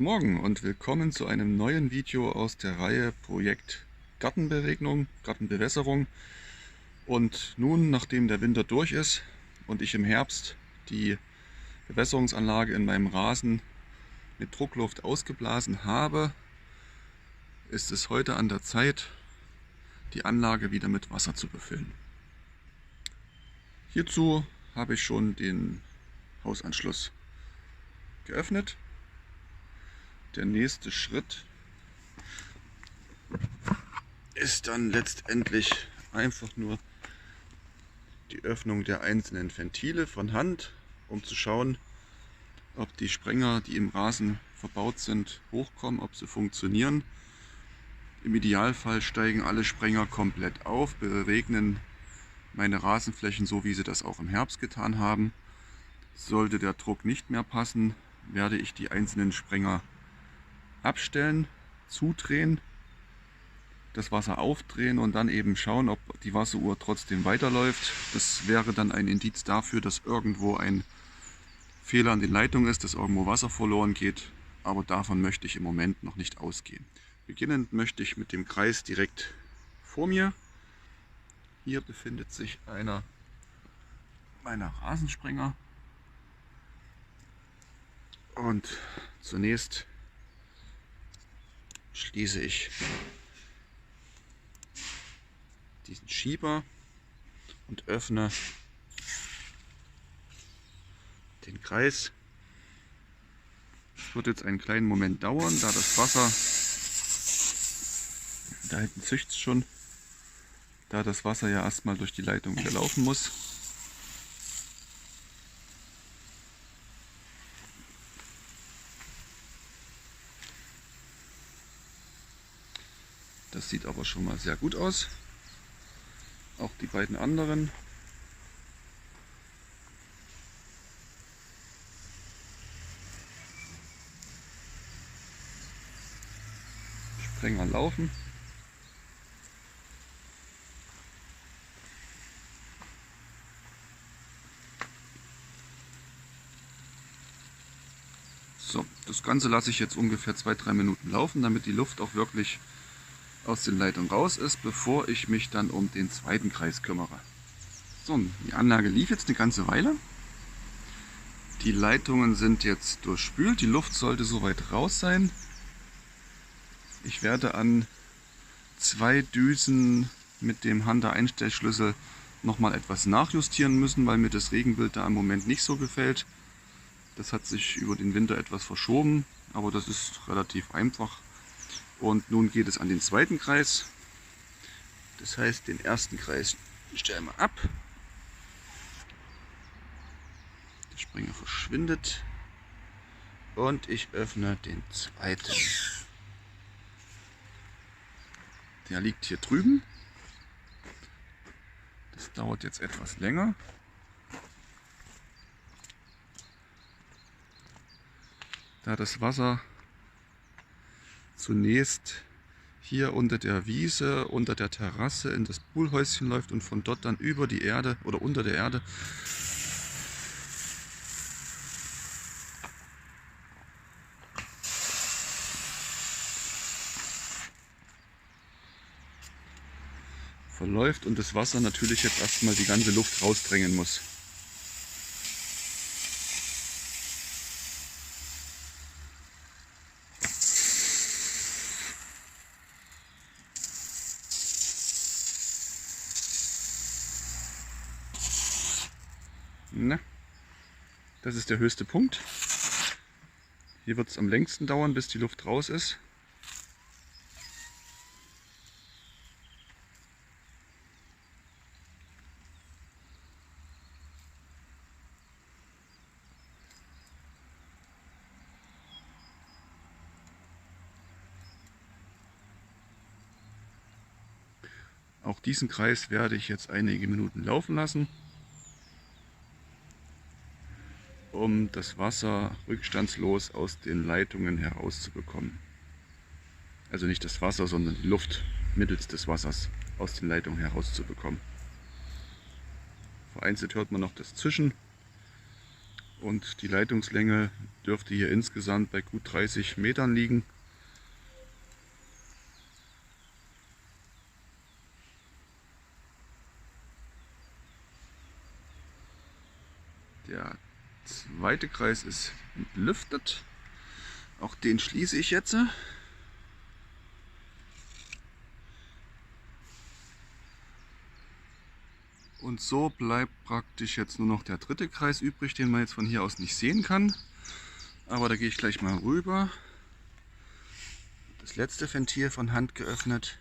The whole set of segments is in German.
Guten Morgen und willkommen zu einem neuen Video aus der Reihe Projekt Gartenberegnung, Gartenbewässerung. Und nun, nachdem der Winter durch ist und ich im Herbst die Bewässerungsanlage in meinem Rasen mit Druckluft ausgeblasen habe, ist es heute an der Zeit, die Anlage wieder mit Wasser zu befüllen. Hierzu habe ich schon den Hausanschluss geöffnet. Der nächste Schritt ist dann letztendlich einfach nur die Öffnung der einzelnen Ventile von Hand, um zu schauen, ob die Sprenger, die im Rasen verbaut sind, hochkommen, ob sie funktionieren. Im Idealfall steigen alle Sprenger komplett auf, beregnen meine Rasenflächen so, wie sie das auch im Herbst getan haben. Sollte der Druck nicht mehr passen, werde ich die einzelnen Sprenger abstellen, zudrehen, das Wasser aufdrehen und dann eben schauen, ob die Wasseruhr trotzdem weiterläuft. Das wäre dann ein Indiz dafür, dass irgendwo ein Fehler an den Leitungen ist, dass irgendwo Wasser verloren geht, aber davon möchte ich im Moment noch nicht ausgehen. Beginnend möchte ich mit dem Kreis direkt vor mir. Hier befindet sich einer meiner Rasensprenger und zunächst schließe ich diesen Schieber und öffne den Kreis. Es wird jetzt einen kleinen Moment dauern, da das Wasser, da hinten zischt es schon, da das Wasser ja erstmal durch die Leitung wieder laufen muss. Das sieht aber schon mal sehr gut aus. Auch die beiden anderen. Sprenger laufen. So, das Ganze lasse ich jetzt ungefähr 2-3 Minuten laufen, damit die Luft auch wirklich aus den Leitungen raus ist, bevor ich mich dann um den zweiten Kreis kümmere. So, die Anlage lief jetzt eine ganze Weile. Die Leitungen sind jetzt durchspült, die Luft sollte soweit raus sein. Ich werde an 2 Düsen mit dem Hunter-Einstellschlüssel nochmal etwas nachjustieren müssen, weil mir das Regenbild da im Moment nicht so gefällt. Das hat sich über den Winter etwas verschoben, aber das ist relativ einfach. Und nun geht es an den zweiten Kreis. Das heißt, den ersten Kreis stellen wir ab. Der Sprenger verschwindet. Und ich öffne den zweiten. Der liegt hier drüben. Das dauert jetzt etwas länger. Da das Wasser zunächst hier unter der Wiese, unter der Terrasse in das Poolhäuschen läuft und von dort dann über die Erde oder unter der Erde verläuft und das Wasser natürlich jetzt erstmal die ganze Luft rausdrängen muss. Na, das ist der höchste Punkt. Hier wird es am längsten dauern, bis die Luft raus ist. Auch diesen Kreis werde ich jetzt einige Minuten laufen lassen, um das Wasser rückstandslos aus den Leitungen herauszubekommen. Also nicht das Wasser, sondern die Luft mittels des Wassers aus den Leitungen herauszubekommen. Vereinzelt hört man noch das Zischen und die Leitungslänge dürfte hier insgesamt bei gut 30 Metern liegen. Der zweite Kreis ist entlüftet. Auch den schließe ich jetzt. Und so bleibt praktisch jetzt nur noch der dritte Kreis übrig, den man jetzt von hier aus nicht sehen kann. Aber da gehe ich gleich mal rüber. Das letzte Ventil von Hand geöffnet.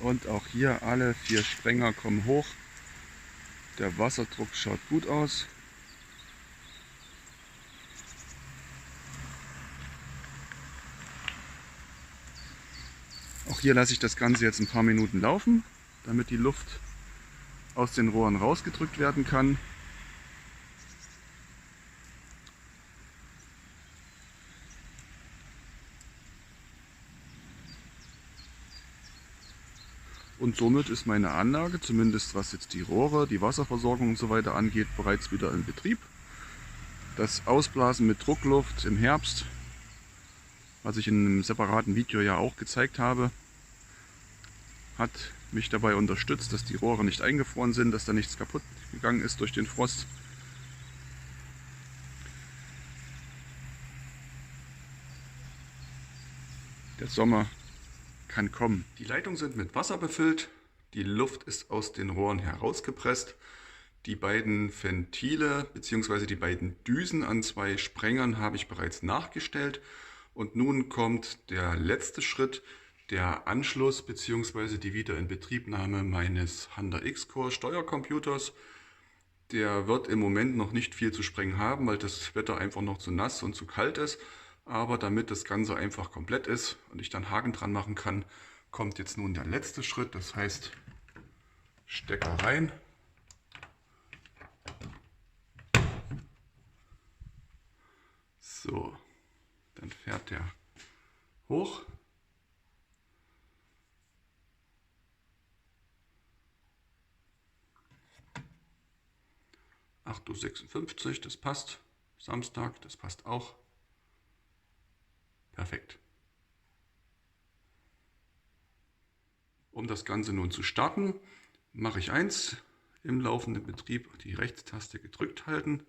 Und auch hier alle 4 Sprenger kommen hoch. Der Wasserdruck schaut gut aus. Auch hier lasse ich das Ganze jetzt ein paar Minuten laufen, damit die Luft aus den Rohren rausgedrückt werden kann. Und somit ist meine Anlage, zumindest was jetzt die Rohre, die Wasserversorgung und so weiter angeht, bereits wieder in Betrieb. Das Ausblasen mit Druckluft im Herbst, was ich in einem separaten Video ja auch gezeigt habe, hat mich dabei unterstützt, dass die Rohre nicht eingefroren sind, dass da nichts kaputt gegangen ist durch den Frost. Der Sommer kann kommen. Die Leitungen sind mit Wasser befüllt, die Luft ist aus den Rohren herausgepresst. Die beiden Ventile bzw. die beiden Düsen an 2 Sprengern habe ich bereits nachgestellt. Und nun kommt der letzte Schritt, der Anschluss bzw. die Wiederinbetriebnahme meines Hunter X-Core Steuercomputers. Der wird im Moment noch nicht viel zu sprengen haben, weil das Wetter einfach noch zu nass und zu kalt ist. Aber damit das Ganze einfach komplett ist und ich dann Haken dran machen kann, kommt jetzt nun der letzte Schritt. Das heißt, Stecker rein. So, dann fährt der hoch. (8:56 Uhr), das passt. Samstag, das passt auch. Perfekt. Um das Ganze nun zu starten, mache ich eins: im laufenden Betrieb die Rechtstaste gedrückt halten.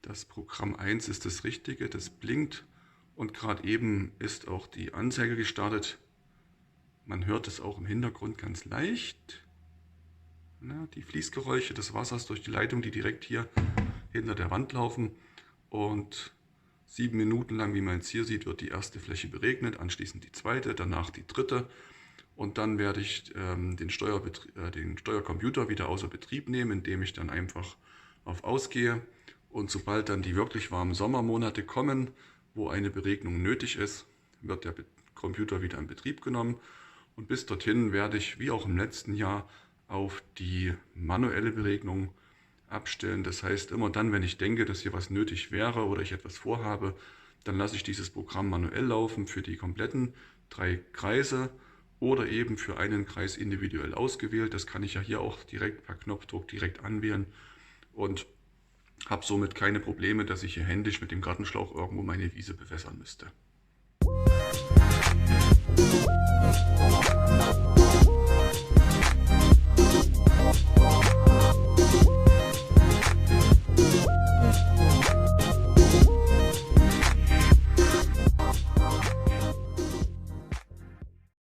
Das Programm 1 ist das Richtige, das blinkt und gerade eben ist auch die Anzeige gestartet. Man hört es auch im Hintergrund ganz leicht. Die Fließgeräusche des Wassers durch die Leitung, die direkt hier hinter der Wand laufen. Und 7 Minuten lang, wie man jetzt hier sieht, wird die erste Fläche beregnet, anschließend die zweite, danach die dritte. Und dann werde ich den Steuercomputer wieder außer Betrieb nehmen, indem ich dann einfach auf Ausgehe. Und sobald dann die wirklich warmen Sommermonate kommen, wo eine Beregnung nötig ist, wird der Computer wieder in Betrieb genommen. Und bis dorthin werde ich, wie auch im letzten Jahr, auf die manuelle Beregnung abstellen. Das heißt, immer dann, wenn ich denke, dass hier was nötig wäre oder ich etwas vorhabe, dann lasse ich dieses Programm manuell laufen für die kompletten 3 Kreise oder eben für einen Kreis individuell ausgewählt. Das kann ich ja hier auch direkt per Knopfdruck direkt anwählen und habe somit keine Probleme, dass ich hier händisch mit dem Gartenschlauch irgendwo meine Wiese bewässern müsste.